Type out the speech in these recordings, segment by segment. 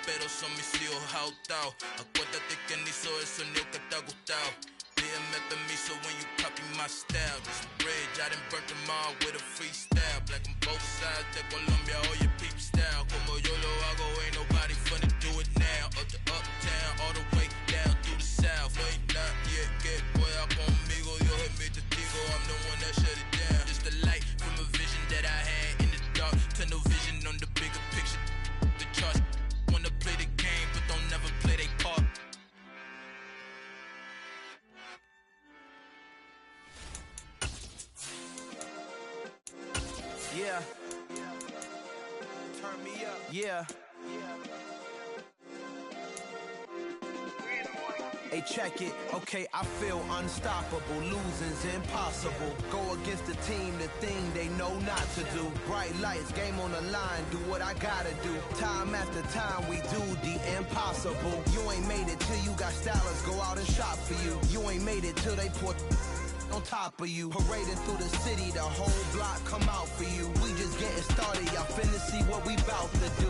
pero son mis hijos outdoor. Acuérdate que ni hizo el sonido que te ha gustado. Pídeme permiso when you copy my style. This bridge, I done burnt them all with a freestyle. Black on both sides de Colombia, oye peep style. Como yo lo hago, ain't nobody finna do it now. Up to uptown, all the way down through the south. No ain't not yet, que pueda conmigo. Dios es mi testigo, I'm the one that shut it down. Just the light from a vision that I had in the dark. Tunnel vision on the bigger picture. The charts wanna play the game, but don't never play their part. Yeah. Turn me up. Yeah. Hey, check it. Okay, I feel unstoppable. Losing's impossible. Go against the team, the thing they know not to do. Bright lights, game on the line. Do what I gotta do. Time after time, we do the impossible. You ain't made it till you got stylists go out and shop for you. You ain't made it till they put on top of you. Parading through the city, the whole block come out for you. We just getting started, y'all finna see what we bout to do.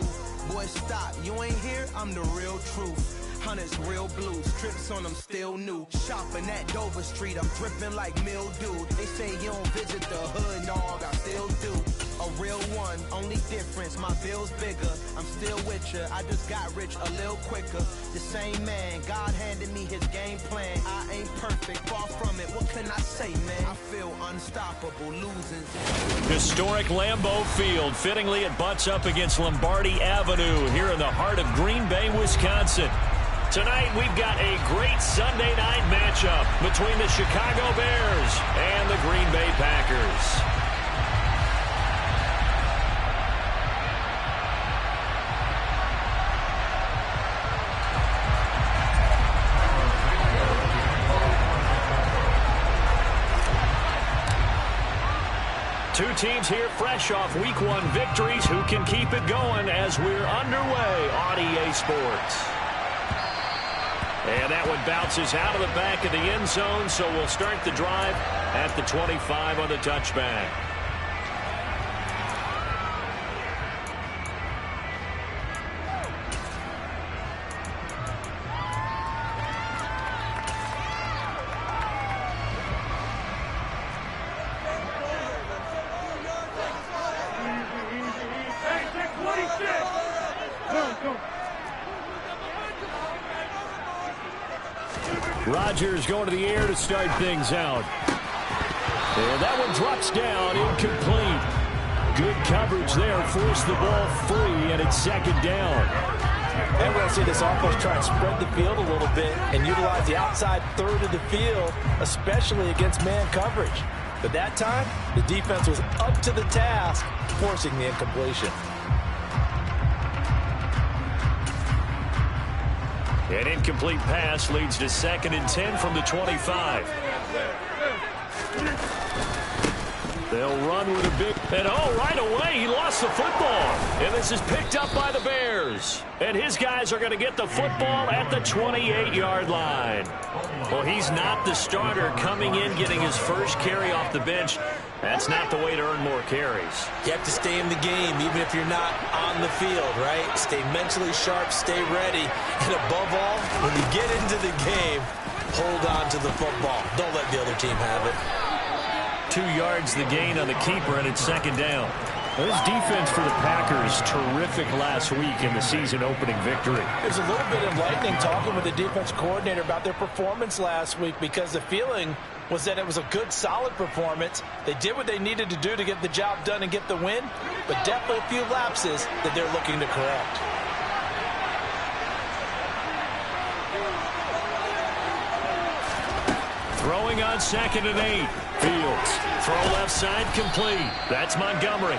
Boy, stop, you ain't here, I'm the real truth. Hunters real blue, strips on them still new. Shopping at Dover Street, I'm dripping like mildew. They say you don't visit the hood, dog, I still do. A real one, only difference, my bill's bigger. I'm still with ya, I just got rich a little quicker. The same man, God handed me his game plan. I ain't perfect, far from it, what can I say, man? I feel unstoppable, losing. Historic Lambeau Field, fittingly it butts up against Lombardi Avenue here in the heart of Green Bay, Wisconsin. Tonight, we've got a great Sunday night matchup between the Chicago Bears and the Green Bay Packers. Two teams here fresh off Week 1 victories. Who can keep it going as we're underway on EA Sports? And that one bounces out of the back of the end zone, so we'll start the drive at the 25 on the touchback. Rodgers going to the air to start things out. And that one drops down, incomplete. Good coverage there, forced the ball free, and it's second down. And we're going to see this offense try and spread the field a little bit and utilize the outside third of the field, especially against man coverage. But that time, the defense was up to the task, forcing the incompletion. An incomplete pass leads to 2nd and 10 from the 25. They'll run with a big... And right away, he lost the football. And this is picked up by the Bears. And his guys are going to get the football at the 28-yard line. Well, he's not the starter coming in, getting his first carry off the bench. That's not the way to earn more carries. You have to stay in the game, even if you're not on the field, right? Stay mentally sharp, stay ready. And above all, when you get into the game, hold on to the football. Don't let the other team have it. 2 yards the gain on the keeper, and it's second down. This defense for the Packers, terrific last week in the season-opening victory. It was a little bit enlightening talking with the defense coordinator about their performance last week, because the feeling was that it was a good, solid performance. They did what they needed to do to get the job done and get the win, but definitely a few lapses that they're looking to correct. Throwing on 2nd and 8. Fields. Throw left side complete. That's Montgomery.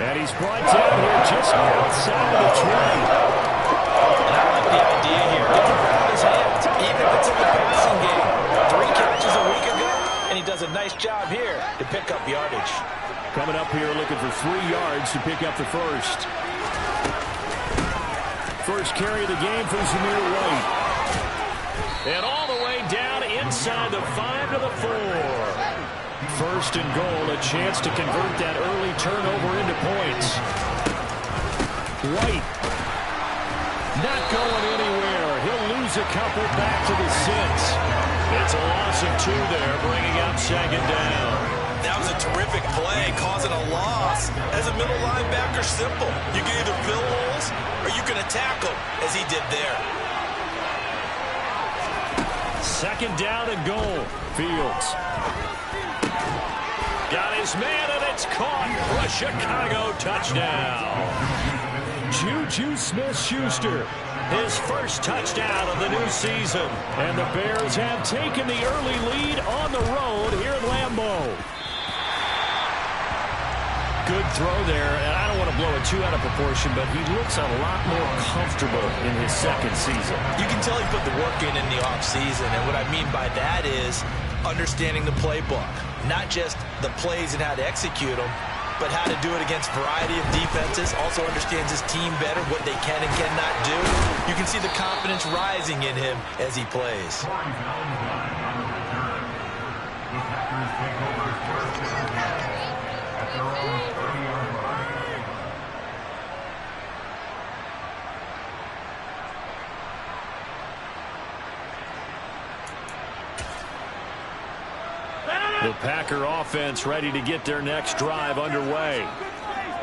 And he's brought down here just outside of the 20. And I like the idea here. Get the ball in his hands, even if it's in the passing game. 3 catches a week ago, and he does a nice job here to pick up yardage. Coming up here looking for 3 yards to pick up the first. First carry of the game for Zamir White. And all the way down inside the 5 to the 4. First and goal, a chance to convert that early turnover into points. White Not going anywhere. He'll lose a couple back to the 6. It's a loss of 2 there, bringing up second down. That was a terrific play, causing a loss. As a middle linebacker, simple. You can either fill holes or you can attack them, as he did there. Second down and goal. Fields. Got his man, and it's caught for a Chicago touchdown. Juju Smith-Schuster, his first touchdown of the new season. And the Bears have taken the early lead on the road here at Lambeau. Good throw there, and I don't want to blow it too out of proportion, but he looks a lot more comfortable in his second season. You can tell he put the work in the offseason, and what I mean by that is understanding the playbook. Not just the plays and how to execute them, but how to do it against a variety of defenses. Also understands his team better, what they can and cannot do. You can see the confidence rising in him as he plays. The Packer offense ready to get their next drive underway.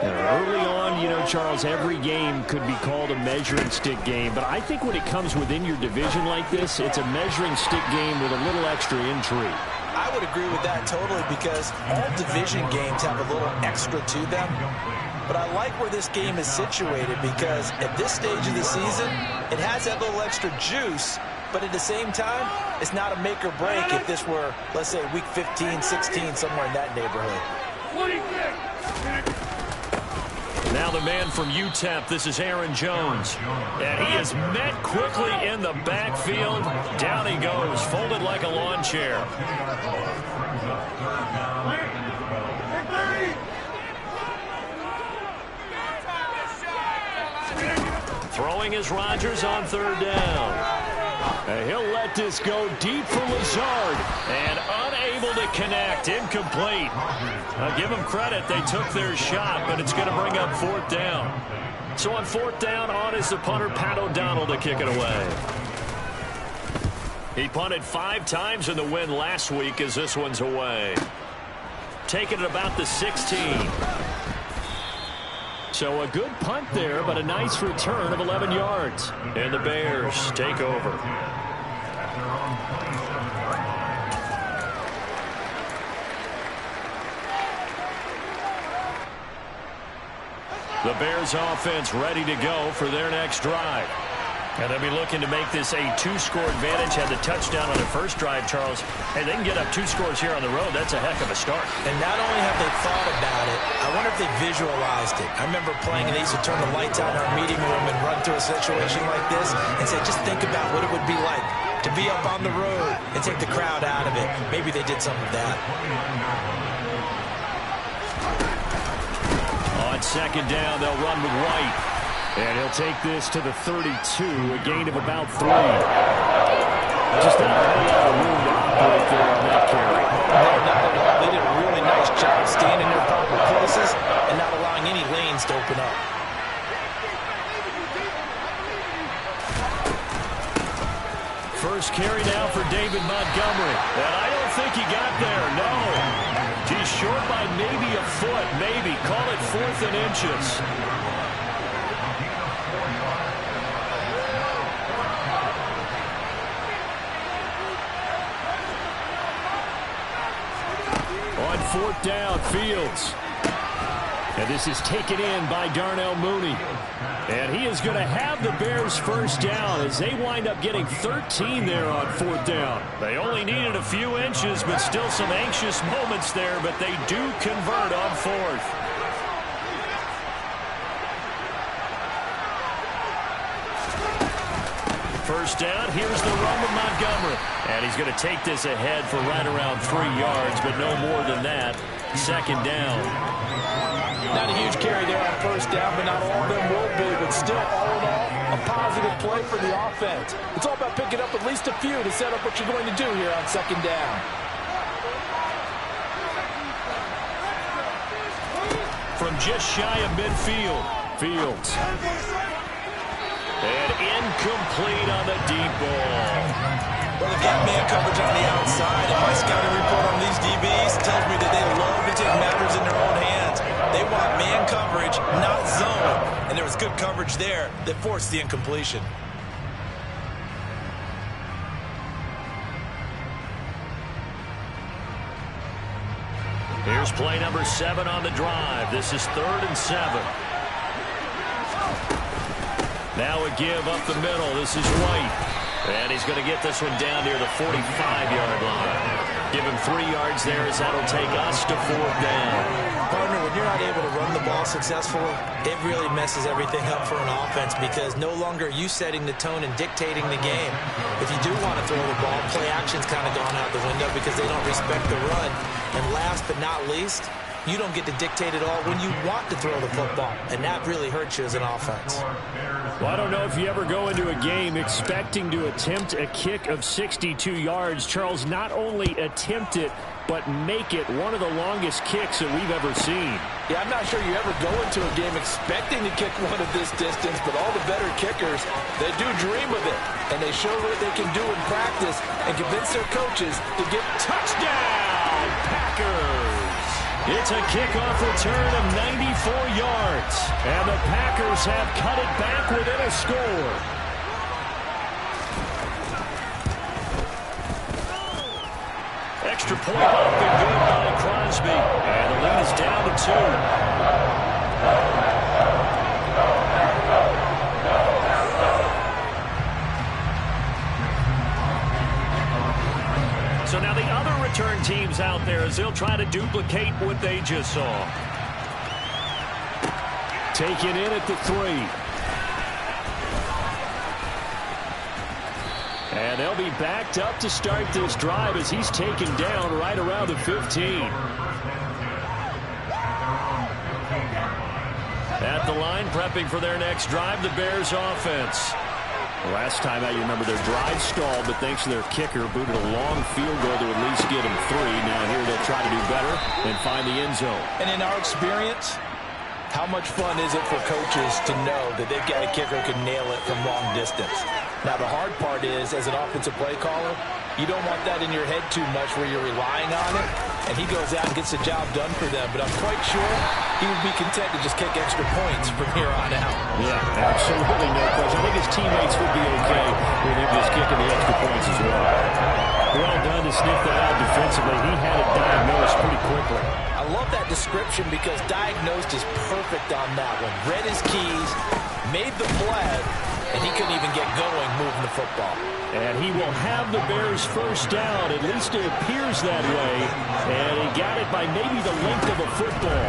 Early on, you know, Charles, every game could be called a measuring stick game, but I think when it comes within your division like this, it's a measuring stick game with a little extra intrigue. I would agree with that totally, because all division games have a little extra to them. But I like where this game is situated, because at this stage of the season, it has that little extra juice. But at the same time, it's not a make or break if this were, let's say, week 15, 16, somewhere in that neighborhood. Now the man from UTEP, this is Aaron Jones. And he is met quickly in the backfield. Down he goes, folded like a lawn chair. Throwing is Rodgers on third down. And he'll let this go deep for Lazard. And unable to connect. Incomplete. I'll give them credit. They took their shot, but it's going to bring up fourth down. So on fourth down, on is the punter, Pat O'Donnell, to kick it away. He punted 5 times in the win last week as this one's away. Taking it about the 16. So a good punt there, but a nice return of 11 yards. And the Bears take over. The Bears offense ready to go for their next drive. And they'll be looking to make this a 2-score advantage. Had the touchdown on their first drive, Charles. Hey, they can get up 2 scores here on the road. That's a heck of a start. And not only have they thought about it, I wonder if they visualized it. I remember playing, and they used to turn the lights out in our meeting room and run through a situation like this and say, just think about what it would be like to be up on the road and take the crowd out of it. Maybe they did some of that. On second down, they'll run with White. And he'll take this to the 32, a gain of about 3. Just not a whole lot of room to operate there on that carry. No, not at all. They did a really nice job staying in their proper places and not allowing any lanes to open up. First carry now for David Montgomery. And I don't think he got there, no. He's short by maybe a foot, maybe. Call it 4th and inches. On fourth down, Fields. And this is taken in by Darnell Mooney. And he is going to have the Bears first down as they wind up getting 13 there on fourth down. They only needed a few inches, but still some anxious moments there, but they do convert on fourth. First down, here's the run with Montgomery. And he's going to take this ahead for right around 3 yards, but no more than that. Second down. Not a huge carry there on first down, but not all of them will be. But still, all in all, a positive play for the offense. It's all about picking up at least a few to set up what you're going to do here on second down. From just shy of midfield, Fields. And Incomplete on the deep ball. Well, they've got man coverage on the outside, and my scouting report on these DBs tells me that they love to take matters in their own hands. They want man coverage, not zone. And there was good coverage there that forced the incompletion. Here's play number 7 on the drive. This is 3rd and 7. Now a give up the middle. This is White. And he's going to get this one down near the 45-yard line. Give him 3 yards there as that'll take us to 4th down. Partner, when you're not able to run the ball successfully, it really messes everything up for an offense because no longer are you setting the tone and dictating the game. If you do want to throw the ball, play action's kind of gone out the window because they don't respect the run. And last but not least, you don't get to dictate it all when you want to throw the football, and that really hurts you as an offense. Well, I don't know if you ever go into a game expecting to attempt a kick of 62 yards. Charles, not only attempt it, but make it one of the longest kicks that we've ever seen. Yeah, I'm not sure you ever go into a game expecting to kick one of this distance, but all the better kickers, they do dream of it, and they show what they can do in practice and convince their coaches to get touchdown Packers. It's a kickoff return of 94 yards, and the Packers have cut it back within a score. Extra point up and good by Crosby, and the lead is down to 2. So now the other return teams out there as they'll try to duplicate what they just saw. Taken in at the 3. And they'll be backed up to start this drive as he's taken down right around the 15. At the line, prepping for their next drive, the Bears offense. Last time out, you remember their drive stalled, but thanks to their kicker, booted a long field goal to at least get them 3. Now here they'll try to do better and find the end zone. And in our experience, how much fun is it for coaches to know that they've got a kicker who can nail it from long distance? Now, the hard part is, as an offensive play caller, you don't want that in your head too much where you're relying on it, and he goes out and gets the job done for them. But I'm quite sure he would be content to just kick extra points from here on out. Yeah, absolutely no question. I think his teammates would be okay with him just kicking the extra points as well. Well done to sniff that out defensively. He had it diagnosed pretty quickly. I love that description because diagnosed is perfect on that one. Read his keys, made the play, and he couldn't even get going moving the football. And he will have the Bears first down. At least it appears that way. And he got it by maybe the length of a football.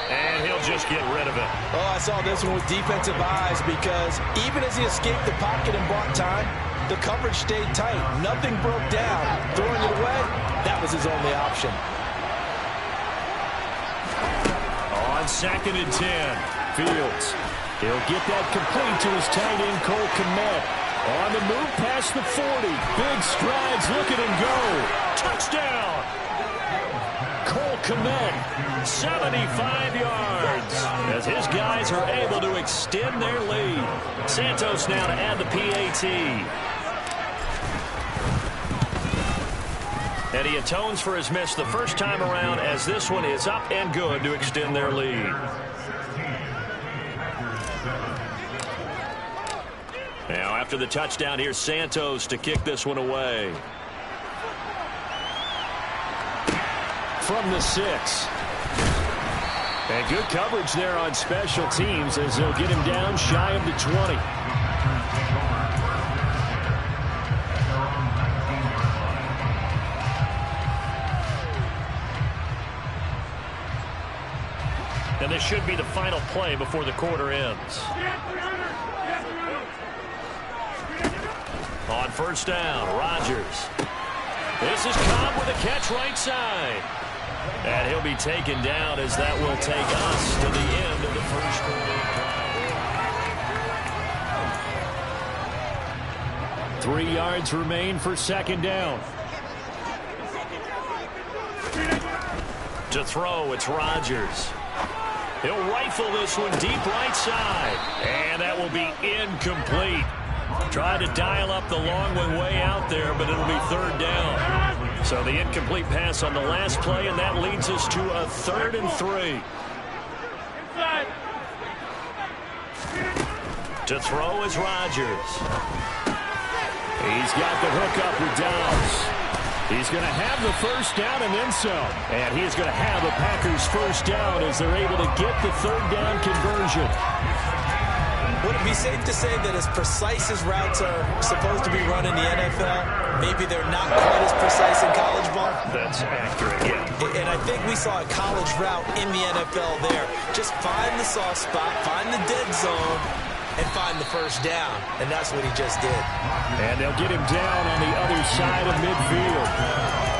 And he'll just get rid of it. Oh, I saw this one with defensive eyes because even as he escaped the pocket and bought time, the coverage stayed tight. Nothing broke down. Throwing it away, that was his only option. On 2nd and 10, Fields. He'll get that complete to his tight end, Cole Kmet. On the move past the 40. Big strides. Look at him go. Touchdown. Cole Kmet, 75 yards. As his guys are able to extend their lead. Santos now to add the PAT. And he atones for his miss the first time around as this one is up and good to extend their lead. Now after the touchdown, here's Santos to kick this one away. From the 6. And good coverage there on special teams as they'll get him down shy of the 20. And this should be the final play before the quarter ends. On first down, Rodgers. This is Cobb with a catch right side. And he'll be taken down as that will take us to the end of the first quarter. 3 yards remain for 2nd down. To throw, it's Rodgers. He'll rifle this one deep right side. And that will be incomplete. Tried to dial up the long one way out there, but it'll be third down. So the incomplete pass on the last play, and that leads us to a 3rd and 3. To throw is Rodgers. He's got the hook up with Downs. He's going to have the first down and then some. And he's going to have the Packers first down as they're able to get the third down conversion. Would it be safe to say that as precise as routes are supposed to be run in the NFL, maybe they're not quite as precise in college ball? That's accurate, yeah. And I think we saw a college route in the NFL there. Just find the soft spot, find the dead zone, and find the first down. And that's what he just did. And they'll get him down on the other side of midfield.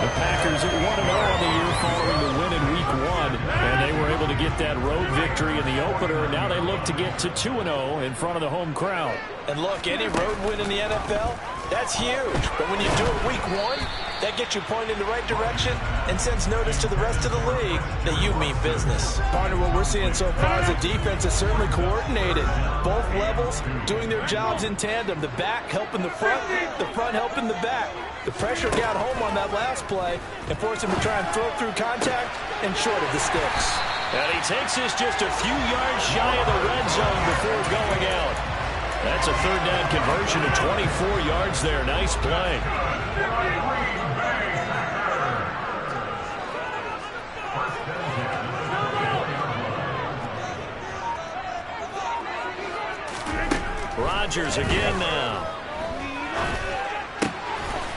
The Packers at 1-0 on the year following the win in Week 1. And they were able to get that road victory in the opener. And now they look to get to 2-0 in front of the home crowd. And look, any road win in the NFL, that's huge. But when you do it Week 1, that gets you pointed in the right direction and sends notice to the rest of the league that you mean business. Partner, what we're seeing so far is the defense is certainly coordinated. Both levels doing their jobs in tandem. The back helping the front helping the back. The pressure got home on that last play and forced him to try and throw through contact and short of the sticks. And he takes this just a few yards shy of the red zone before going out. That's a third down conversion of 24 yards there. Nice play. Rodgers again now.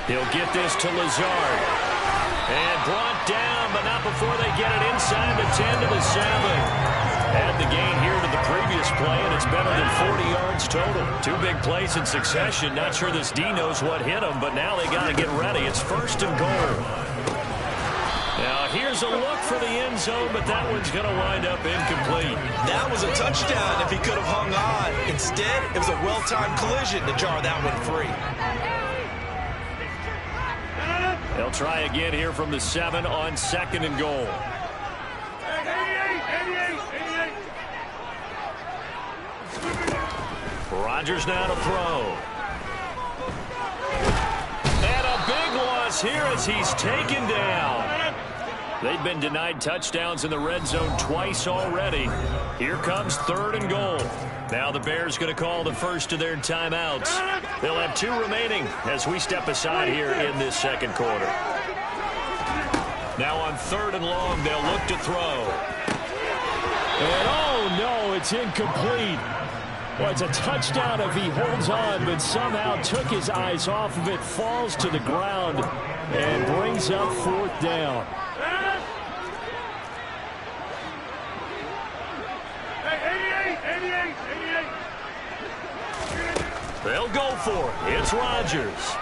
He'll get this to Lazard. And brought down, but not before they get it inside the 10 to the 7. Add the gain here to the previous play, and it's better than 40 yards total. 2 big plays in succession. Not sure this D knows what hit him, but now they got to get ready. It's 1st and goal. Now, here's a look for the end zone, but that one's going to wind up incomplete. That was a touchdown if he could have hung on. Instead, it was a well-timed collision to jar that one free. They'll try again here from the 7 on 2nd and goal. Rodgers now to throw. And a big loss here as he's taken down. They've been denied touchdowns in the red zone twice already. Here comes 3rd and goal. Now the Bears going to call the first of their timeouts. They'll have 2 remaining as we step aside here in this 2nd quarter. Now on 3rd and long, they'll look to throw. And oh no, it's incomplete. Well, it's a touchdown if he holds on, but somehow took his eyes off of it, falls to the ground, and brings up 4th down. They'll go for it. It's Rodgers.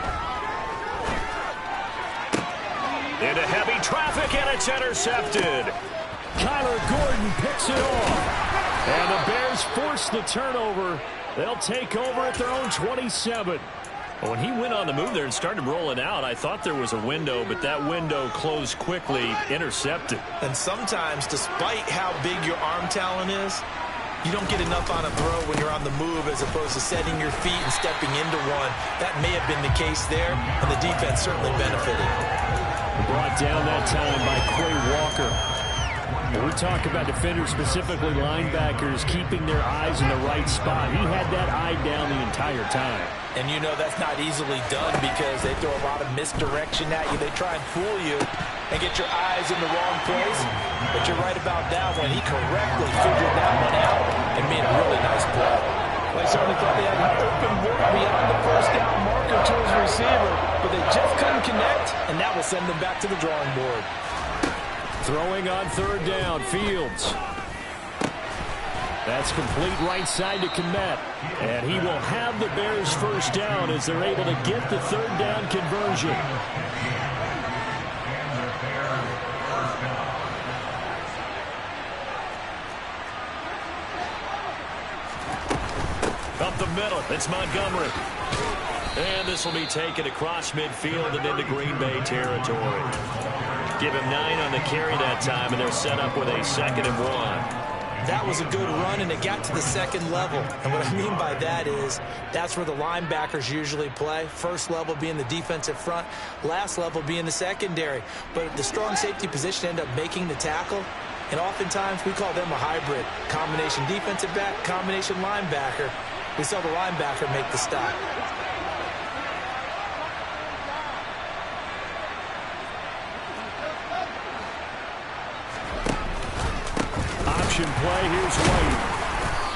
Into heavy traffic, and it's intercepted. Kyler Gordon picks it off. And the Bears force the turnover. They'll take over at their own 27. When he went on the move there and started rolling out, I thought there was a window, but that window closed quickly, intercepted. And sometimes, despite how big your arm talent is, you don't get enough on a throw when you're on the move as opposed to setting your feet and stepping into one. That may have been the case there, and the defense certainly benefited. Brought down that time by Quay Walker. When we talk about defenders, specifically linebackers, keeping their eyes in the right spot, he had that eye down the entire time. And you know that's not easily done because they throw a lot of misdirection at you. They try and fool you and get your eyes in the wrong place. But you're right about that one. He correctly figured that one out and made a really nice play. Well, I certainly thought they had an open look beyond the first down marker to his receiver, but they just couldn't connect, and that will send them back to the drawing board. Throwing on 3rd down, Fields. That's complete right side to Kmet. And he will have the Bears first down as they're able to get the 3rd down conversion. Up the middle, it's Montgomery. And this will be taken across midfield and into Green Bay territory. Give him 9 on the carry that time, and they'll set up with a 2nd and 1. That was a good run, and it got to the second level. And what I mean by that is that's where the linebackers usually play. First level being the defensive front, last level being the secondary. But the strong safety position ended up making the tackle, and oftentimes we call them a hybrid. Combination defensive back, combination linebacker. We saw the linebacker make the stop. Option play, here's White.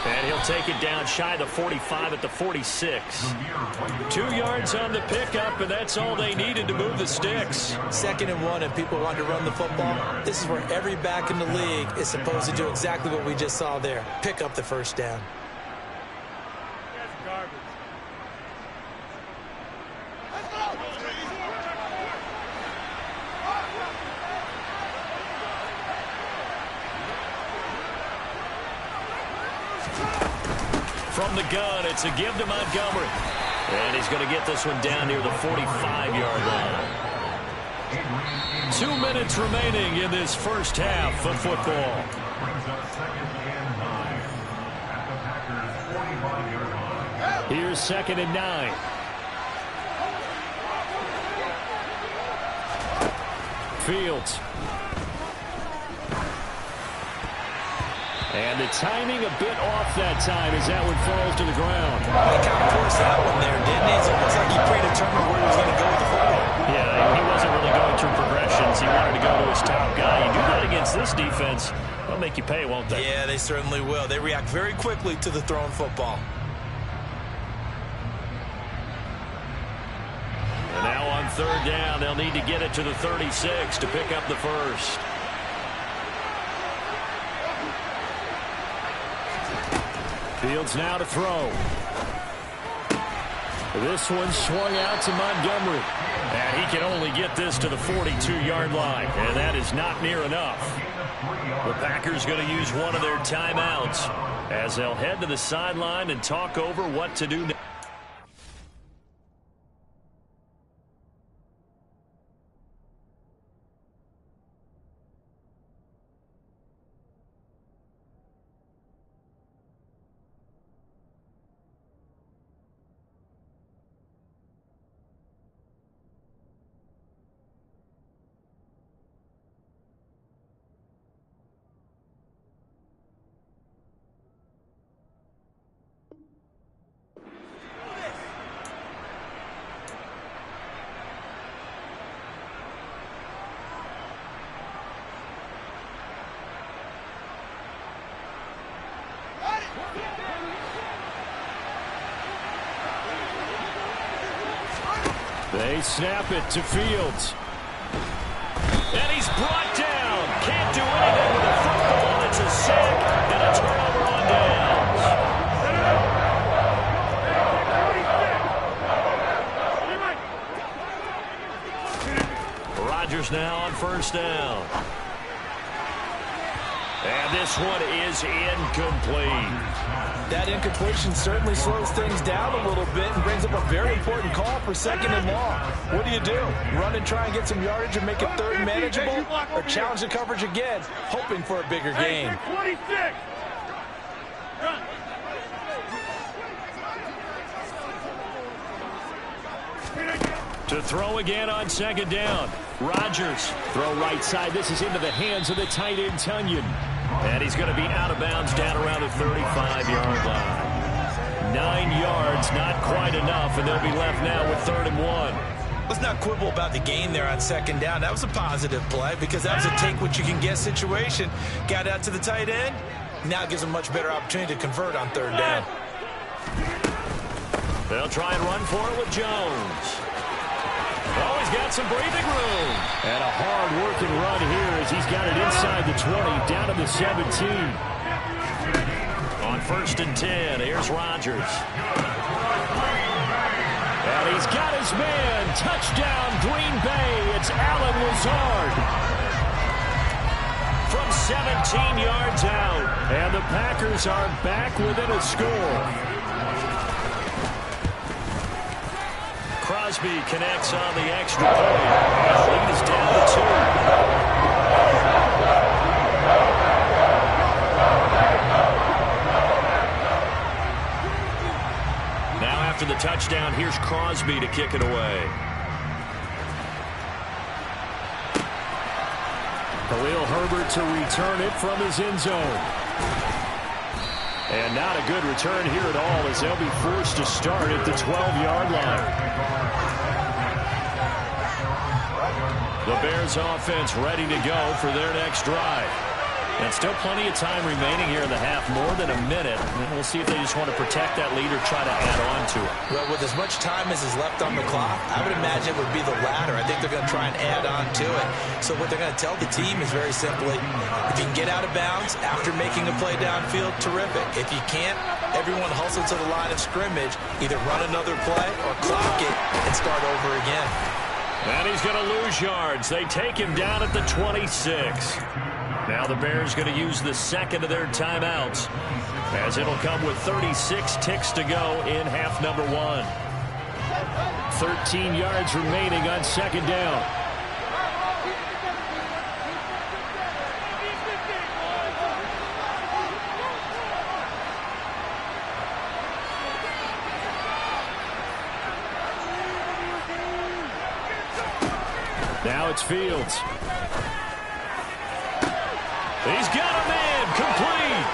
And he'll take it down shy of the 45 at the 46. 2 yards on the pickup, and that's all they needed to move the sticks. 2nd and 1, and people want to run the football. This is where every back in the league is supposed to do exactly what we just saw there. Pick up the first down. From the gun, it's a give to Montgomery. And he's going to get this one down near the 45-yard line. 2 minutes remaining in this first half of football. Here's 2nd and 9. Fields. And the timing a bit off that time as that one falls to the ground. He kind of forced that one there, didn't he? It's almost like he predetermined where he was going to go with the football. Yeah, he wasn't really going through progressions. He wanted to go to his top guy. You do that against this defense, they'll make you pay, won't they? Yeah, they certainly will. They react very quickly to the thrown football. And now on 3rd down, they'll need to get it to the 36 to pick up the first. Fields now to throw. This one swung out to Montgomery. And he can only get this to the 42-yard line. And that is not near enough. The Packers going to use one of their timeouts as they'll head to the sideline and talk over what to do next. They snap it to Fields. And he's brought down. Can't do anything with the football. It's a sack and a turnover on downs. Rodgers now on 1st down. And this one is incomplete. That incompletion certainly slows things down a little bit and brings up a very important call for 2nd and long. What do? Run and try and get some yardage and make it 3rd manageable, or challenge the coverage again, hoping for a bigger gain? 26. Run. To throw again on 2nd down. Rodgers, throw right side. This is into the hands of the tight end, Tunyon. And he's going to be out of bounds down around the 35-yard line. 9 yards, not quite enough, and they'll be left now with 3rd and 1. Let's not quibble about the gain there on 2nd down. That was a positive play because that was a take-what-you-can-get situation. Got out to the tight end. Now gives him a much better opportunity to convert on 3rd down. They'll try and run for it with Jones. Oh, he's got some breathing room. And a hard-working run here as he's got it inside the 20, down to the 17. On 1st and 10, here's Rodgers. And he's got his man. Touchdown, Green Bay. It's Allen Lazard. From 17 yards out. And the Packers are back within a score. Crosby connects on the extra point. And the lead is down to 2. after the touchdown. Here's Crosby to kick it away. Khalil Herbert to return it from his end zone. And not a good return here at all, as they'll be forced to start at the 12-yard line. The Bears offense ready to go for their next drive. And still plenty of time remaining here in the half, more than a minute. And we'll see if they just want to protect that lead or try to add on to it. Well, with as much time as is left on the clock, I would imagine it would be the latter. I think they're going to try and add on to it. So what they're going to tell the team is very simply, if you can get out of bounds after making a play downfield, terrific. If you can't, everyone hustle to the line of scrimmage, either run another play or clock it and start over again. And he's going to lose yards. They take him down at the 26. Now the Bears going to use the second of their timeouts, as it'll come with 36 ticks to go in half number 1. 13 yards remaining on second down. Now it's Fields. He's got a man, complete.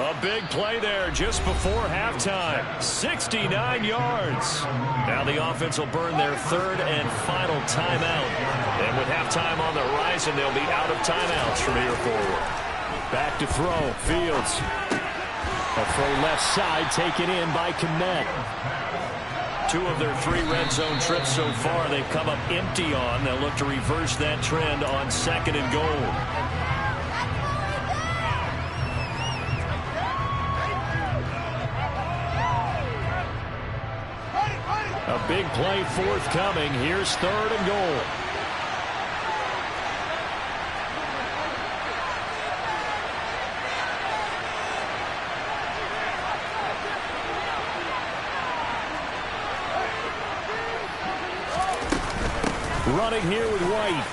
A big play there just before halftime. 69 yards. Now the offense will burn their third and final timeout. And with halftime on the horizon, they'll be out of timeouts from here forward. Back to throw, Fields. A throw left side taken in by Kmet. 2 of their 3 red zone trips so far they've come up empty on. They'll look to reverse that trend on second and goal. A big play forthcoming. Here's third and goal. Running here with White.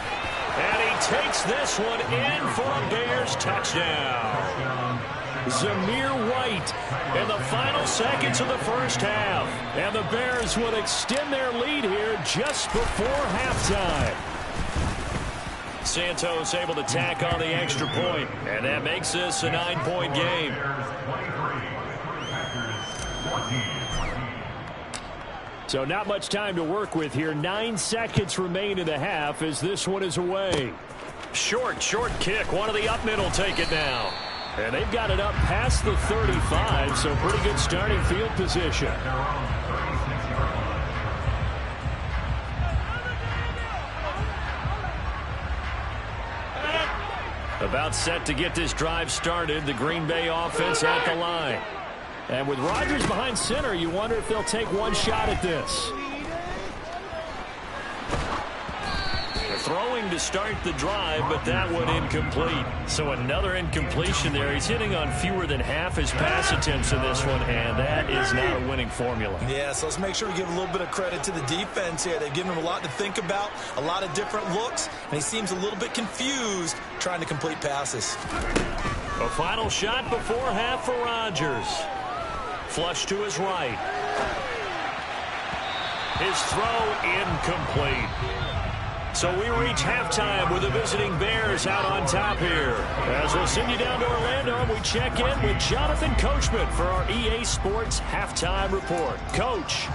And he takes this one in for a Bears touchdown. Zamir White in the final seconds of the first half. And the Bears would extend their lead here just before halftime. Santos able to tack on the extra point. And that makes this a 9-point game. So not much time to work with here. 9 seconds remain in the half as this one is away. Short kick. One of the up middle take it now. And they've got it up past the 35, so pretty good starting field position. About set to get this drive started. The Green Bay offense at the line. And with Rodgers behind center, you wonder if they'll take one shot at this. They're throwing to start the drive, but that one incomplete. So another incompletion there. He's hitting on fewer than half his pass attempts in this one, and that is not a winning formula. Yeah, so let's make sure we give a little bit of credit to the defense here. They've given him a lot to think about, a lot of different looks, and he seems a little bit confused trying to complete passes. A final shot before half for Rodgers. Flush to his right. His throw incomplete. So we reach halftime with the visiting Bears out on top here. As we'll send you down to Orlando, we check in with Jonathan Coachman for our EA Sports Halftime Report. Coach.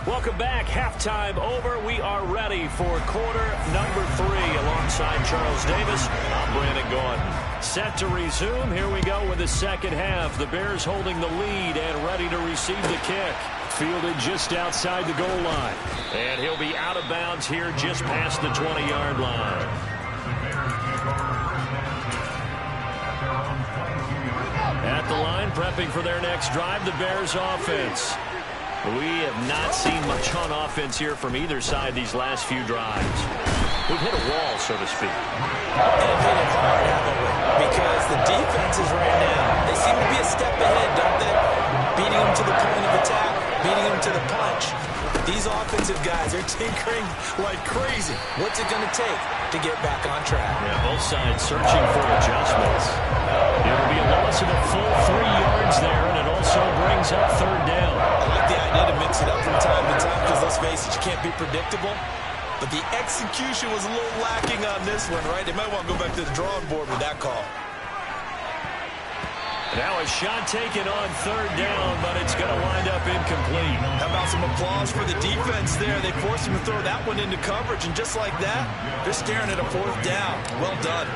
Welcome back. Halftime over. We are ready for quarter number 3 alongside Charles Davis. I'm Brandon Gordon. Set to resume. Here we go with the second half. The Bears holding the lead and ready to receive the kick. Fielded just outside the goal line. And he'll be out of bounds here just past the 20-yard line. At the line, prepping for their next drive, the Bears offense. We have not seen much on offense here from either side these last few drives. We've hit a wall, so to speak. And hit it hard, haven't we? Because the defenses right now, they seem to be a step ahead, don't they? Beating them to the point of attack, beating them to the punch. These offensive guys are tinkering like crazy. What's it going to take to to get back on track. Yeah, both sides searching for adjustments. It'll be a loss of a full 3 yards there, and it also brings up third down. I like the idea to mix it up from time to time because, let's face it, you can't be predictable. But the execution was a little lacking on this one, right? They might want to go back to the drawing board with that call. Now a shot taken on third down, but it's going to wind up incomplete. How about some applause for the defense there? They forced him to throw that one into coverage, and just like that, they're staring at a fourth down. Well done.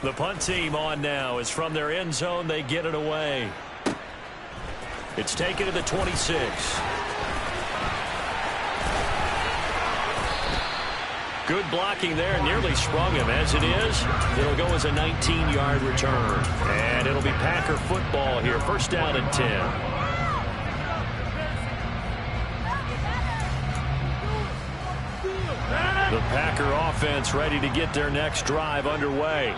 The punt team on now is from their end zone. They get it away. It's taken to the 26. Good blocking there, nearly sprung him. As it is, it'll go as a 19-yard return. And it'll be Packer football here. First down and 10. The Packer offense ready to get their next drive underway.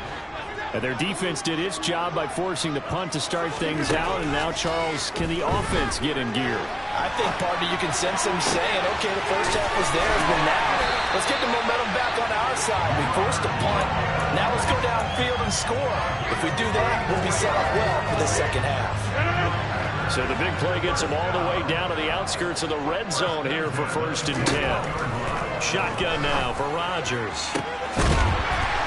And their defense did its job by forcing the punt to start things out. And now, Charles, can the offense get in gear? I think, partner, you can sense them saying, okay, the first half was theirs, but now let's get the momentum back on our side. We forced a punt. Now let's go downfield and score. If we do that, we'll be set up well for the second half. So the big play gets them all the way down to the outskirts of the red zone here for first and 10. Shotgun now for Rodgers.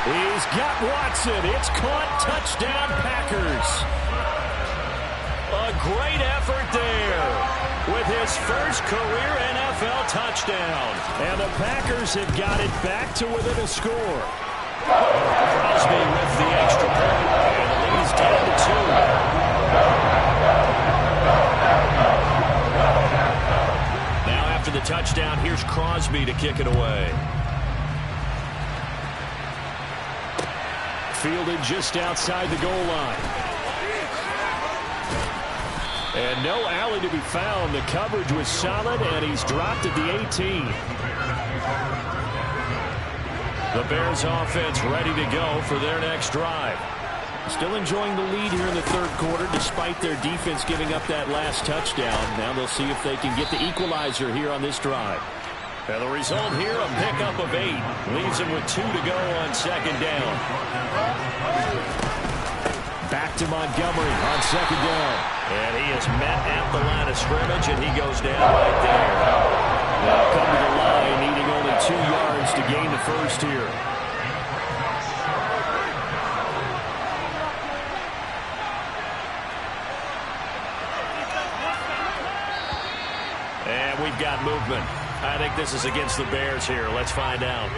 He's got Watson. It's caught. Touchdown, Packers. A great effort there with his first career NFL touchdown. And the Packers have got it back to within a score. Crosby with the extra point. And the lead's down to 2. Now after the touchdown, here's Crosby to kick it away. Fielded just outside the goal line. And no alley to be found. The coverage was solid, and he's dropped at the 18. The Bears offense ready to go for their next drive. Still enjoying the lead here in the third quarter, despite their defense giving up that last touchdown. Now they'll see if they can get the equalizer here on this drive. And the result here, a pickup of 8. Leaves him with 2 to go on second down. Back to Montgomery on second down. And he is met at the line of scrimmage, and he goes down right there. They'll come to the line, needing only 2 yards to gain the first here. And we've got movement. I think this is against the Bears here. Let's find out.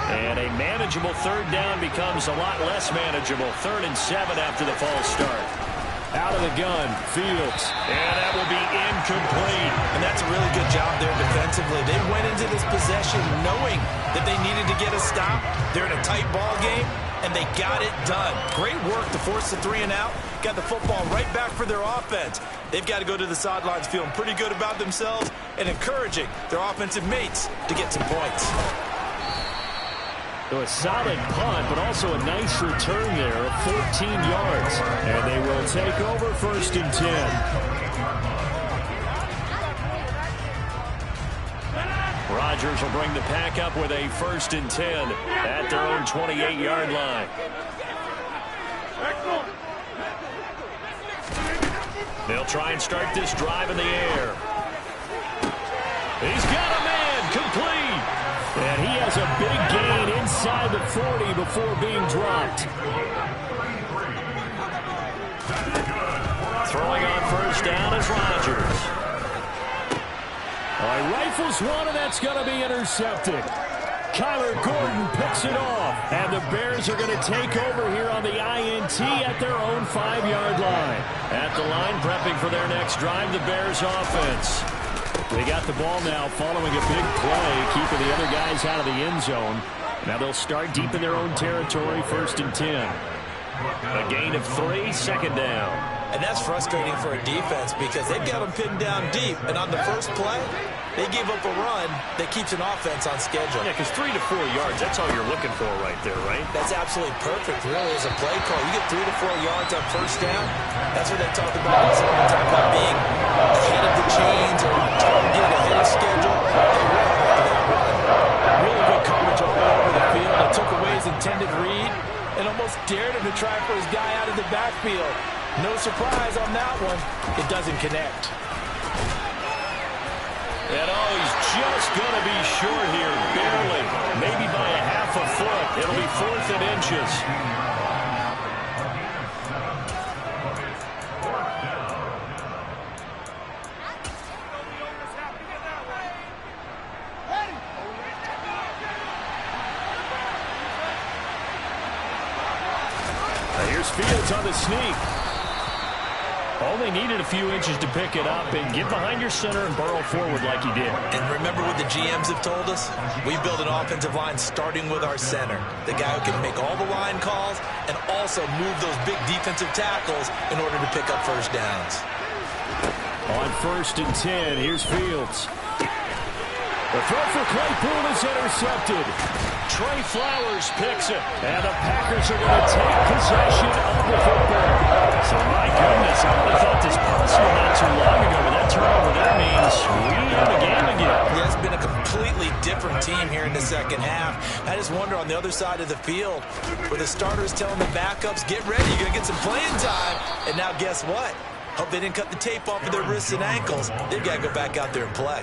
And a manageable third down becomes a lot less manageable. 3rd and 7 after the false start. Out of the gun, Fields. And that will be incomplete. And that's a really good job there defensively. They went into this possession knowing that they needed to get a stop. They're in a tight ball game, and they got it done. Great work to force the 3 and out. Got the football right back for their offense. They've got to go to the sidelines feeling pretty good about themselves and encouraging their offensive mates to get some points. So a solid punt, but also a nice return there of 14 yards. And they will take over 1st and 10. Rodgers will bring the pack up with a 1st and 10 at their own 28-yard line. They'll try and start this drive in the air. He's got a man, complete. And he has a big gain inside the 40 before being dropped. Throwing on first down is Rodgers. Rifles one, and that's going to be intercepted. Kyler Gordon picks it off. And the Bears are going to take over here on the INT at their own 5-yard line. At the line, prepping for their next drive, the Bears offense. They got the ball now following a big play, keeping the other guys out of the end zone. Now they'll start deep in their own territory, 1st and 10. A gain of 3, 2nd down. And that's frustrating for a defense because they've got them pinned down deep. And on the first play, they gave up a run that keeps an offense on schedule. Yeah, because 3 to 4 yards, that's all you're looking for right there, right? That's absolutely perfect, really, as a play call. You get 3 to 4 yards on first down. That's what they talk about. That's what they talk about being ahead of the chains or on target, ahead of schedule. They were after that run. Really good coverage all over the field. It took away his intended read and almost dared him to try for his guy out of the backfield. No surprise on that one. It doesn't connect. And he's just going to be short here, barely. Maybe by a half a foot. It'll be 4th and inches. Now here's Fields on the sneak. Only needed a few inches to pick it up and get behind your center and burrow forward like he did. And remember what the GMs have told us? We build an offensive line starting with our center. The guy who can make all the line calls and also move those big defensive tackles in order to pick up first downs. On 1st and 10, here's Fields. The throw for Claypool is intercepted. Trey Flowers picks it, and the Packers are going to take possession of the football. So, my goodness, I would have thought this possible not too long ago, but that turnover there means we in the game again. Yeah, it's been a completely different team here in the second half. I just wonder on the other side of the field where the starters telling the backups, get ready, you're going to get some playing time. And now guess what? Hope they didn't cut the tape off of their wrists and ankles. They've got to go back out there and play.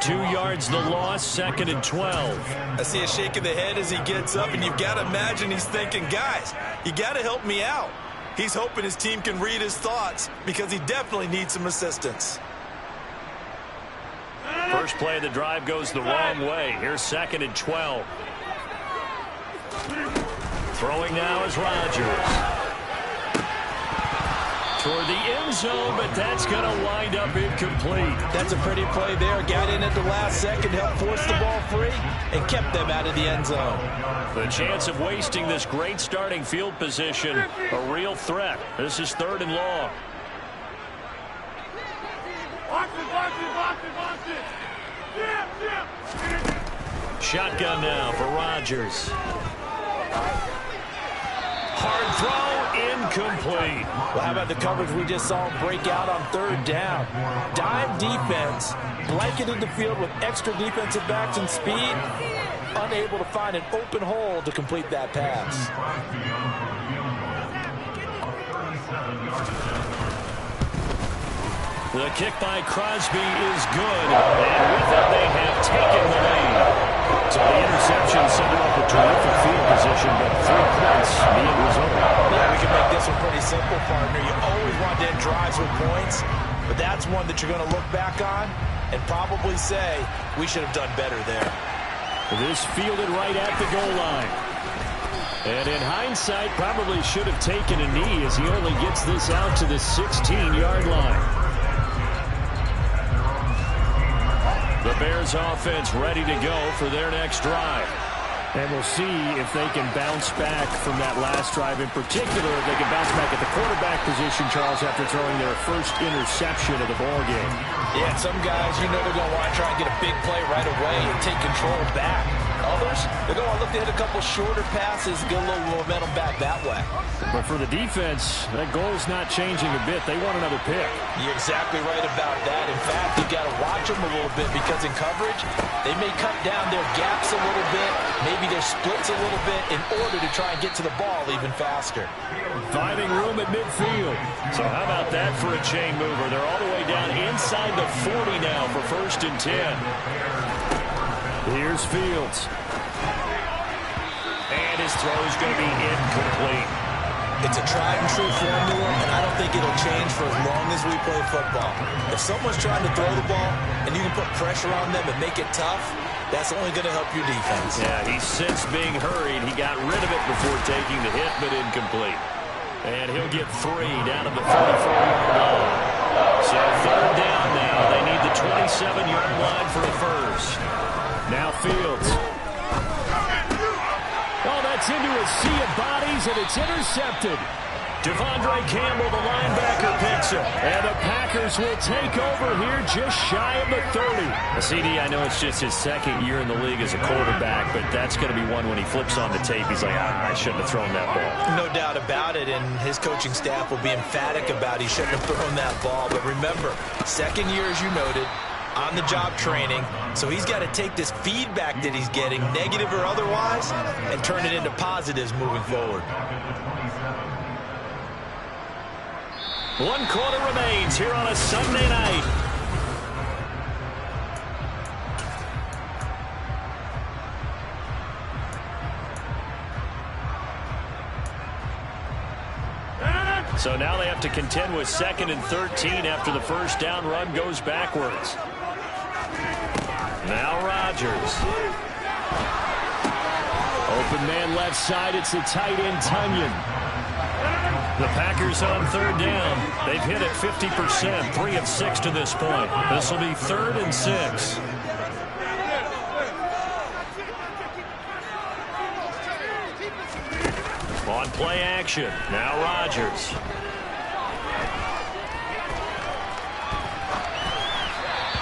2 yards the loss, 2nd and 12. I see a shake of the head as he gets up, and you've got to imagine he's thinking, guys, you got to help me out. He's hoping his team can read his thoughts because he definitely needs some assistance. First play of the drive goes the wrong way. Here's 2nd and 12. Throwing now is Rodgers. Toward the end zone, but that's going to wind up incomplete. That's a pretty play there. Got in at the last second, helped force the ball free, and kept them out of the end zone. The chance of wasting this great starting field position, a real threat. This is 3rd and long. Watch it. Jim. Shotgun now for Rodgers. Hard throw, incomplete. Well, how about the coverage we just saw him break out on 3rd down? Dime defense, blanketed the field with extra defensive backs and speed, unable to find an open hole to complete that pass. The kick by Crosby is good, and with it they have taken the lead. So the interception set him up a terrific field position, but 3 points being the result. Yeah, we can make this one pretty simple, partner. You always want to end drives with points, but that's one that you're going to look back on and probably say, we should have done better there. This fielded right at the goal line. And in hindsight, probably should have taken a knee as he only gets this out to the 16-yard line. The Bears offense ready to go for their next drive. And we'll see if they can bounce back from that last drive. In particular, if they can bounce back at the quarterback position, Charles, after throwing their first interception of the ballgame. Yeah, some guys, you know they're going to want to try and get a big play right away and take control back. Others, they're going to look to hit a couple shorter passes, get a little momentum back that way. But for the defense, that goal's not changing a bit. They want another pick. You're exactly right about that. In fact, you've got to watch them a little bit because in coverage, they may cut down their gaps a little bit, maybe their splits a little bit in order to try and get to the ball even faster. Finding room at midfield. So how about that for a chain mover? They're all the way down inside the 40 now for 1st and 10. Here's Fields. And his throw is going to be incomplete. It's a tried-and-true formula, and I don't think it'll change for as long as we play football. If someone's trying to throw the ball and you can put pressure on them and make it tough, that's only going to help your defense. Yeah, he sensed being hurried. He got rid of it before taking the hit, but incomplete. And he'll get 3 down to the 44-yard line. So 3rd down now. They need the 27-yard line for a first. Now Fields. Oh, that's into a sea of bodies, and it's intercepted. Devondre Campbell, the linebacker, picks it. And the Packers will take over here just shy of the 30. CD, I know it's just his second year in the league as a quarterback, but that's going to be one when he flips on the tape. He's like, I shouldn't have thrown that ball. No doubt about it, and his coaching staff will be emphatic about he shouldn't have thrown that ball. But remember, second year, as you noted, on-the-job training, so he's got to take this feedback that he's getting, negative or otherwise, and turn it into positives moving forward. 1 quarter remains here on a Sunday night. So now they have to contend with 2nd and 13 after the first down run goes backwards. Now Rodgers. Open man left side. It's the tight end, Tunyon. The Packers on 3rd down. They've hit it 50%, 3 of 6 to this point. This will be 3rd and 6. On play action. Now Rodgers.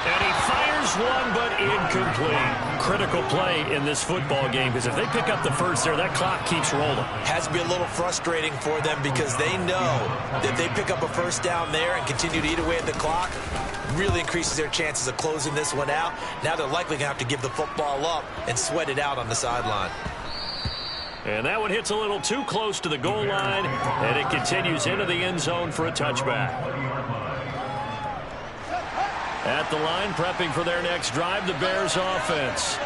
And he fires one, but incomplete. Critical play in this football game, because if they pick up the first there, that clock keeps rolling. Has to be a little frustrating for them because they know that they pick up a first down there and continue to eat away at the clock, really increases their chances of closing this one out. Now they're likely going to have to give the football up and sweat it out on the sideline. And that one hits a little too close to the goal line, and it continues into the end zone for a touchback. At the line, prepping for their next drive, the Bears offense.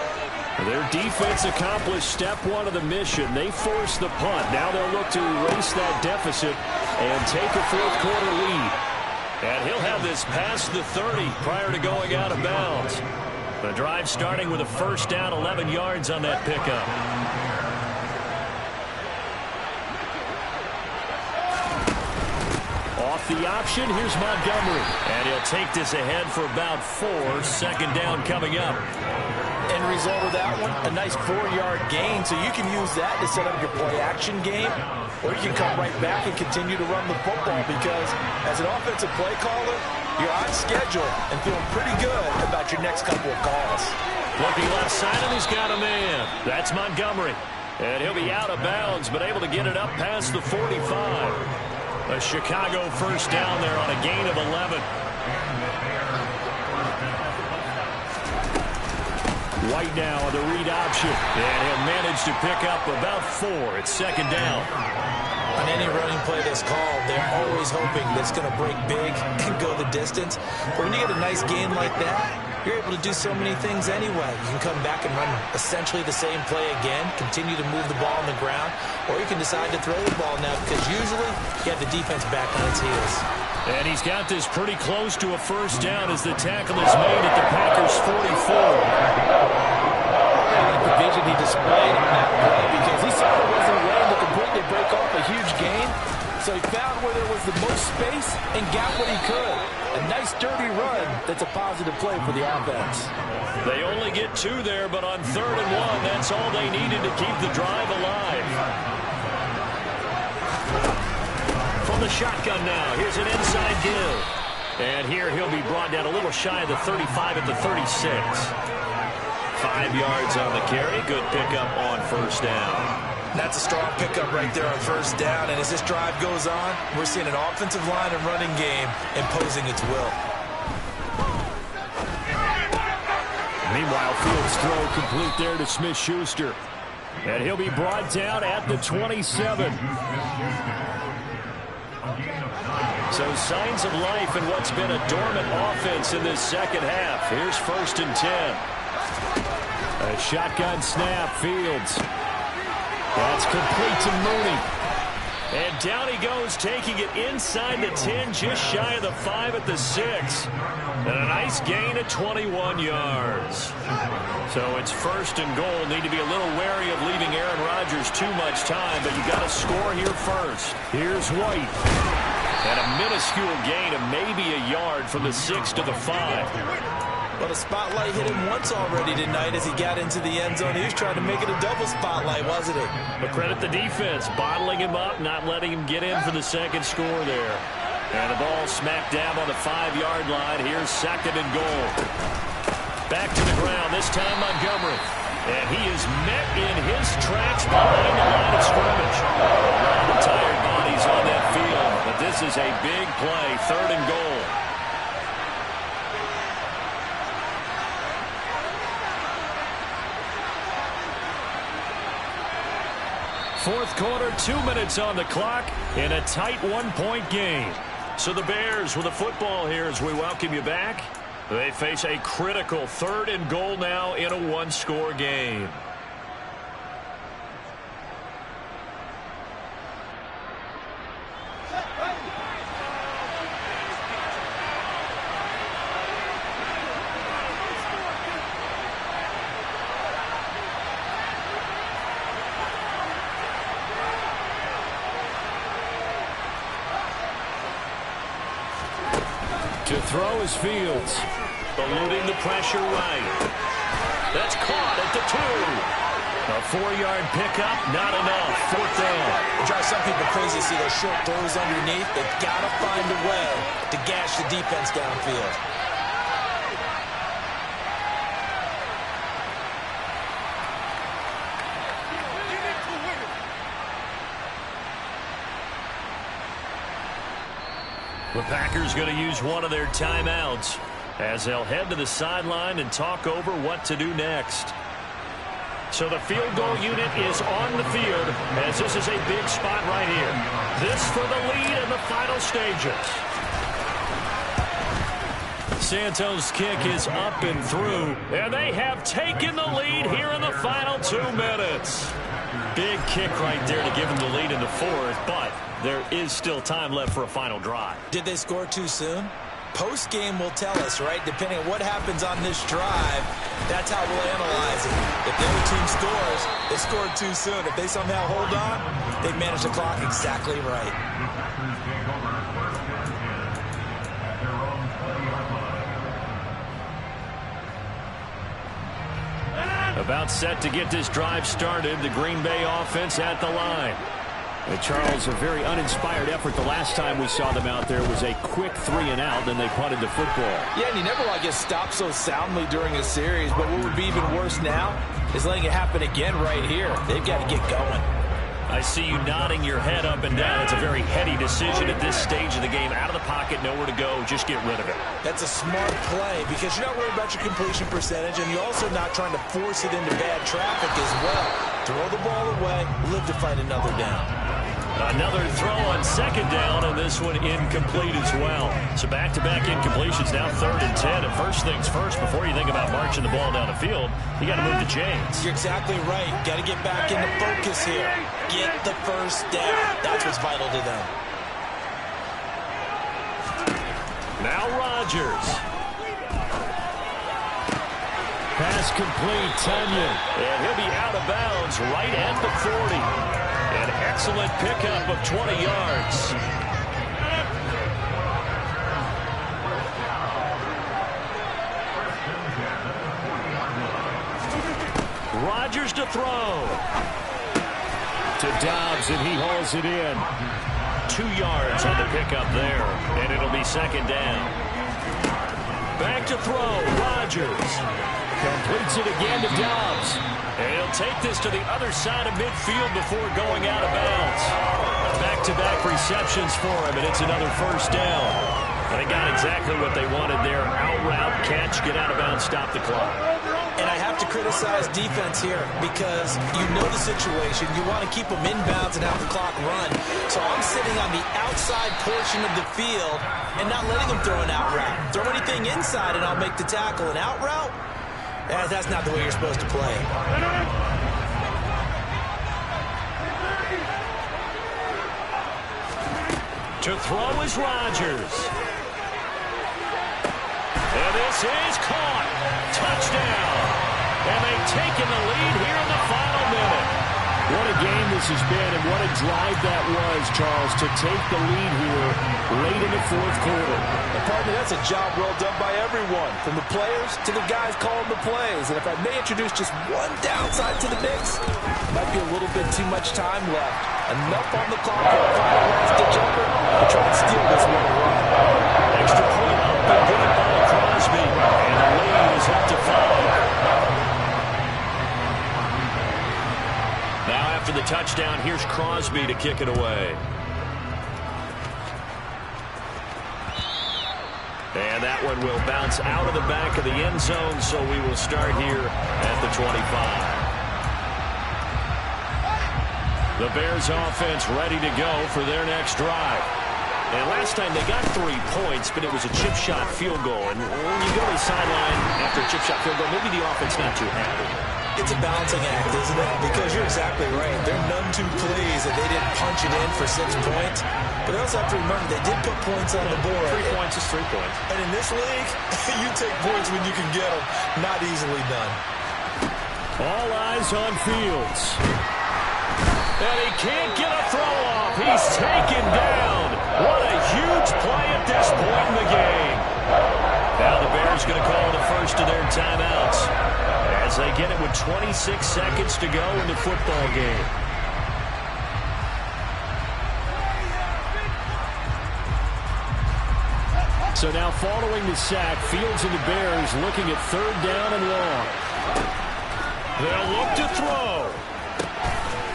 Their defense accomplished step 1 of the mission. They forced the punt. Now they'll look to erase that deficit and take a 4th quarter lead. And he'll have this past the 30 prior to going out of bounds. The drive starting with a first down, 11 yards on that pickup. Off the option, here's Montgomery. And he'll take this ahead for about 4. 2nd down coming up. End result of that one, a nice 4-yard gain. So you can use that to set up your play-action game, or you can come right back and continue to run the football because as an offensive play caller, you're on schedule and feeling pretty good about your next couple of calls. Looking left side, and he's got a man. That's Montgomery. And he'll be out of bounds, but able to get it up past the 45. A Chicago first down there on a gain of 11. White now on the read option. And he'll manage to pick up about 4. It's 2nd down. On any running play that's called, they're always hoping that it's going to break big and go the distance. But when you get a nice gain like that, you're able to do so many things anyway. You can come back and run essentially the same play again, continue to move the ball on the ground, or you can decide to throw the ball now because usually you have the defense back on its heels. And he's got this pretty close to a first down as the tackle is made at the Packers' 44. I like the vision he displayed on that play because he saw there wasn't a way to completely break off a huge gain. So he found where there was the most space and got what he could. A nice dirty run that's a positive play for the offense. They only get 2 there, but on 3rd and 1, that's all they needed to keep the drive alive. From the shotgun now, here's an inside give. And here he'll be brought down a little shy of the 35 at the 36. 5 yards on the carry. Good pickup on first down. That's a strong pickup right there on first down. And as this drive goes on, we're seeing an offensive line and running game imposing its will. Meanwhile, Fields' throw complete there to Smith-Schuster. And he'll be brought down at the 27. So signs of life in what's been a dormant offense in this second half. Here's 1st and 10. A shotgun snap, Fields. That's complete to Mooney. And down he goes, taking it inside the 10, just shy of the 5 at the 6. And a nice gain of 21 yards. So it's 1st and goal. Need to be a little wary of leaving Aaron Rodgers too much time, but you got to score here first. Here's White. And a minuscule gain of maybe a yard from the 6 to the 5. Well, the spotlight hit him once already tonight as he got into the end zone. He was trying to make it a double spotlight, wasn't he? But credit the defense, bottling him up, not letting him get in for the second score there. And the ball smacked down on the 5-yard line. Here's 2nd and goal. Back to the ground, this time Montgomery. And he is met in his tracks behind the line of scrimmage. A lot of tired bodies on that field, but this is a big play, 3rd and goal. Fourth quarter, 2 minutes on the clock in a tight 1-point game. So the Bears with the football here as we welcome you back. They face a critical 3rd and goal now in a 1-score game. To throw is Fields, eluding the pressure right. That's caught at the 2. A 4-yard pickup, not enough. 4th down. It drives some people crazy to see those short throws underneath. They've got to find a way to gash the defense downfield. The Packers going to use one of their timeouts as they'll head to the sideline and talk over what to do next. So the field goal unit is on the field as this is a big spot right here. This for the lead in the final stages. Santos' kick is up and through, and they have taken the lead here in the final 2 minutes. Big kick right there to give them the lead in the 4th, but there is still time left for a final drive. Did they score too soon? Post-game will tell us, right? Depending on what happens on this drive, that's how we'll analyze it. If the other team scores, they scored too soon. If they somehow hold on, they manage the clock exactly right. About set to get this drive started, the Green Bay offense at the line. Charles, a very uninspired effort the last time we saw them out there was a quick 3-and-out, then they punted the football. Yeah, and you never want to get stopped so soundly during a series, but what would be even worse now is letting it happen again right here. They've got to get going. I see you nodding your head up and down. It's a very heady decision at this stage of the game. Out of the pocket, nowhere to go. Just get rid of it. That's a smart play because you're not worried about your completion percentage, and you're also not trying to force it into bad traffic as well. Throw the ball away, live to fight another down. Another throw on 2nd down, and this one incomplete as well. So back-to-back incompletions, now 3rd and 10. And first things first, before you think about marching the ball down the field, you got to move the chains. You're exactly right. Got to get back into focus here. Get the first down. That's what's vital to them. Now Rodgers. Pass complete, Tunyon. And he'll be out of bounds right at the 40. An excellent pickup of 20 yards. Rodgers to throw. To Dobbs, and he hauls it in. 2 yards on the pickup there, and it'll be 2nd down. Back to throw, Rodgers. Completes it again to Dobbs. And he'll take this to the other side of midfield before going out of bounds. Back-to-back receptions for him, and it's another 1st down. And they got exactly what they wanted there. Out route, catch, get out of bounds, stop the clock. And I have to criticize defense here because you know the situation. You want to keep them inbounds and have the clock run. So I'm sitting on the outside portion of the field and not letting them throw an out route. Throw anything inside and I'll make the tackle. An out route? That's not the way you're supposed to play. To throw is Rodgers. And this is caught. Touchdown. And they've taken the lead here in the final minute. What a game this has been, and what a drive that was, Charles, to take the lead here late in the fourth quarter. And partner, that's a job well done by everyone, from the players to the guys calling the plays. And if I may introduce just one downside to the mix, might be a little bit too much time left. Enough on the clock for a final last-ditch effort to try and steal this one away. Extra point up and good by Crosby, and the lead is up to 5. Now after the touchdown, here's Crosby to kick it away. And that one will bounce out of the back of the end zone, so we will start here at the 25. The Bears offense ready to go for their next drive. And last time they got 3 points, but it was a chip shot field goal. And when you go to the sideline after a chip shot field goal, maybe the offense not too happy. It's a balancing act, isn't it? Because you're exactly right. They're none too pleased that they didn't punch it in for 6 points. But they also have to remember they did put points on the board. 3 points is 3 points. And in this league, you take points when you can get them. Not easily done. All eyes on Fields. And he can't get a throw off. He's taken down. What a huge play at this point in the game. Now the Bears going to call the first of their timeouts as they get it with 26 seconds to go in the football game. So now following the sack, Fields and the Bears looking at 3rd down and long. They'll look to throw.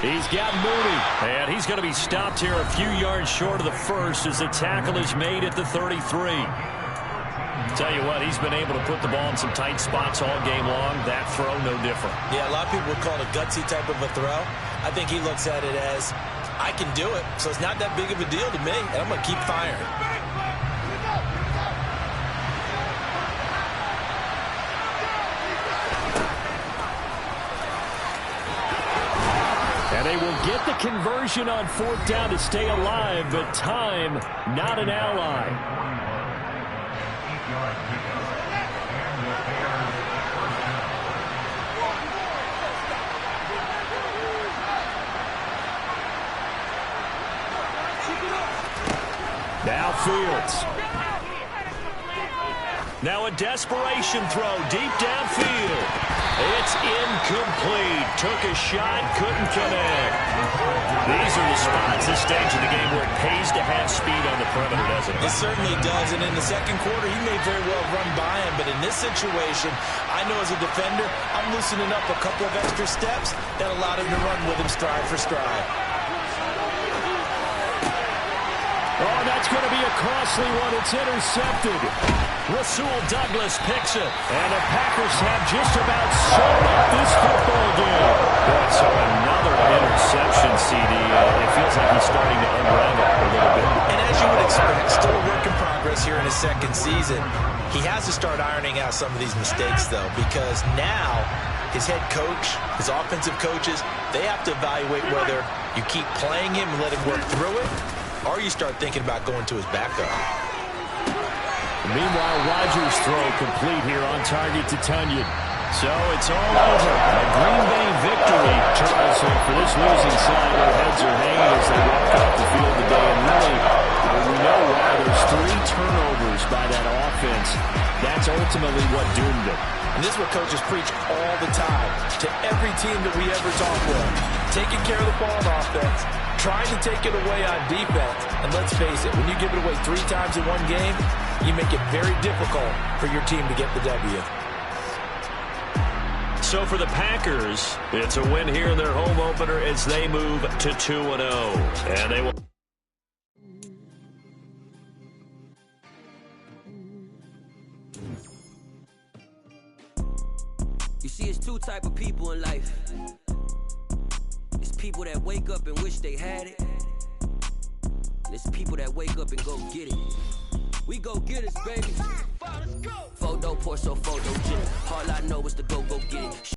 He's got Mooney, and he's going to be stopped here a few yards short of the first as the tackle is made at the 33. Tell you what, he's been able to put the ball in some tight spots all game long. That throw, no different. Yeah, a lot of people would call it a gutsy type of a throw. I think he looks at it as, I can do it, so it's not that big of a deal to me, and I'm going to keep firing. And they will get the conversion on 4th down to stay alive, but time, not an ally. Now Fields. Now a desperation throw deep downfield. It's incomplete. Took a shot, couldn't connect. These are the spots, this stage of the game, where it pays to have speed on the perimeter, doesn't it? It certainly does, and in the second quarter, he may very well run by him, but in this situation, I know as a defender, I'm loosening up a couple of extra steps that allowed him to run with him stride for stride. Oh, that's going to be a costly one. It's intercepted. Rasul Douglas picks it. And the Packers have just about sewn up this football game. So another interception, CD. It feels like he's starting to unravel a little bit. And as you would expect, still a work in progress here in his second season. He has to start ironing out some of these mistakes, though, because now his head coach, his offensive coaches, they have to evaluate whether you keep playing him and let him work through it, or you start thinking about going to his backup. Meanwhile, Rodgers' throw complete here on target to Tunyon. So it's all over. A Green Bay victory. Charles, for this losing side, their heads are hanging as they walk off the field today. And really, we know why. There's 3 turnovers by that offense. That's ultimately what doomed them. And this is what coaches preach all the time to every team that we ever talk with. Taking care of the ball on offense, trying to take it away on defense. And let's face it, when you give it away 3 times in one game, you make it very difficult for your team to get the W. So for the Packers, it's a win here in their home opener as they move to 2-0. And they will... You see, it's 2 type of people in life. It's people that wake up and wish they had it. And it's people that wake up and go get it. We go get it, baby. Photo pour so photo get it. All I know is to go get it.